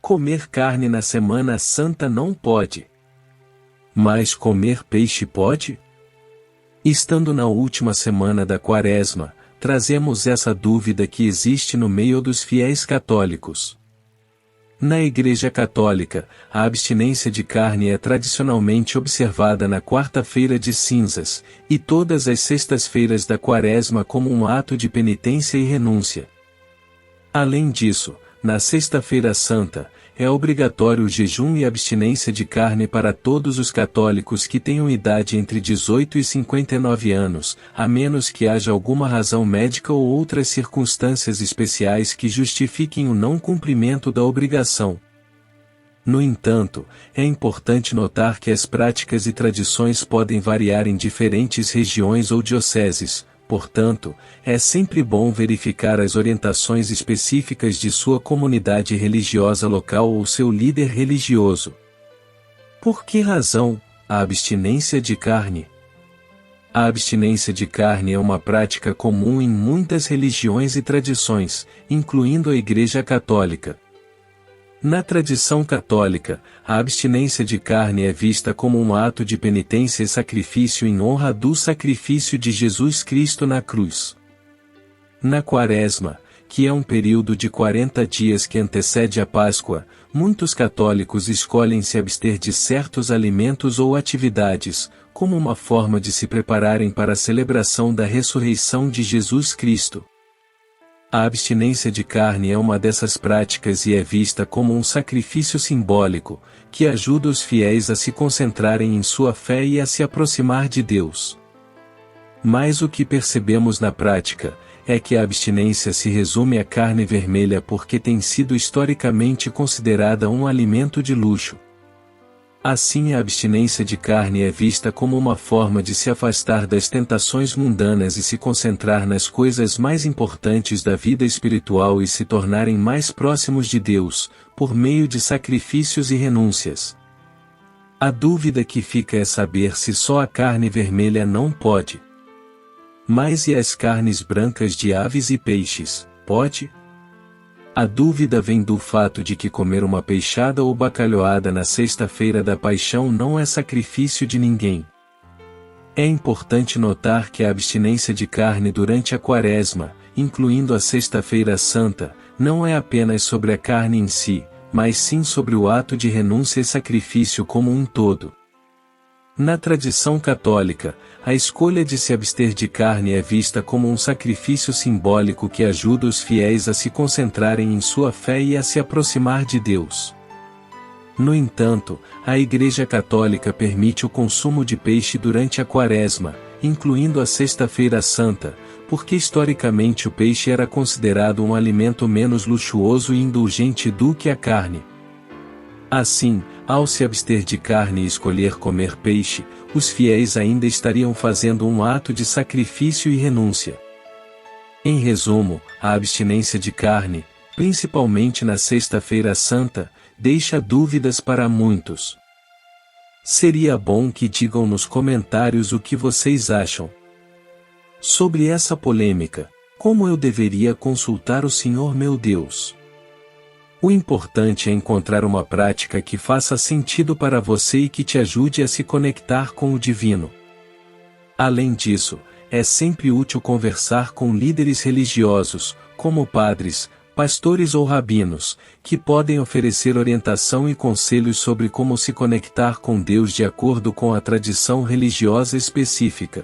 Comer carne na Semana Santa não pode. Mas comer peixe pode? Estando na última semana da Quaresma, trazemos essa dúvida que existe no meio dos fiéis católicos. Na Igreja Católica, a abstinência de carne é tradicionalmente observada na quarta-feira de cinzas, e todas as sextas-feiras da Quaresma como um ato de penitência e renúncia. Além disso, na Sexta-feira Santa, é obrigatório o jejum e abstinência de carne para todos os católicos que tenham idade entre 18 e 59 anos, a menos que haja alguma razão médica ou outras circunstâncias especiais que justifiquem o não cumprimento da obrigação. No entanto, é importante notar que as práticas e tradições podem variar em diferentes regiões ou dioceses. Portanto, é sempre bom verificar as orientações específicas de sua comunidade religiosa local ou seu líder religioso. Por que razão, a abstinência de carne? A abstinência de carne é uma prática comum em muitas religiões e tradições, incluindo a Igreja Católica. Na tradição católica, a abstinência de carne é vista como um ato de penitência e sacrifício em honra do sacrifício de Jesus Cristo na cruz. Na Quaresma, que é um período de 40 dias que antecede a Páscoa, muitos católicos escolhem se abster de certos alimentos ou atividades, como uma forma de se prepararem para a celebração da ressurreição de Jesus Cristo. A abstinência de carne é uma dessas práticas e é vista como um sacrifício simbólico, que ajuda os fiéis a se concentrarem em sua fé e a se aproximar de Deus. Mas o que percebemos na prática, é que a abstinência se resume à carne vermelha porque tem sido historicamente considerada um alimento de luxo. Assim, a abstinência de carne é vista como uma forma de se afastar das tentações mundanas e se concentrar nas coisas mais importantes da vida espiritual e se tornarem mais próximos de Deus, por meio de sacrifícios e renúncias. A dúvida que fica é saber se só a carne vermelha não pode. Mas e as carnes brancas de aves e peixes, pode? A dúvida vem do fato de que comer uma peixada ou bacalhoada na sexta-feira da Paixão não é sacrifício de ninguém. É importante notar que a abstinência de carne durante a Quaresma, incluindo a Sexta-feira Santa, não é apenas sobre a carne em si, mas sim sobre o ato de renúncia e sacrifício como um todo. Na tradição católica, a escolha de se abster de carne é vista como um sacrifício simbólico que ajuda os fiéis a se concentrarem em sua fé e a se aproximar de Deus. No entanto, a Igreja Católica permite o consumo de peixe durante a Quaresma, incluindo a Sexta-feira Santa, porque historicamente o peixe era considerado um alimento menos luxuoso e indulgente do que a carne. Assim, ao se abster de carne e escolher comer peixe, os fiéis ainda estariam fazendo um ato de sacrifício e renúncia. Em resumo, a abstinência de carne, principalmente na Sexta-feira Santa, deixa dúvidas para muitos. Seria bom que digam nos comentários o que vocês acham. Sobre essa polêmica, como eu deveria consultar o Senhor meu Deus? O importante é encontrar uma prática que faça sentido para você e que te ajude a se conectar com o divino. Além disso, é sempre útil conversar com líderes religiosos, como padres, pastores ou rabinos, que podem oferecer orientação e conselhos sobre como se conectar com Deus de acordo com a tradição religiosa específica.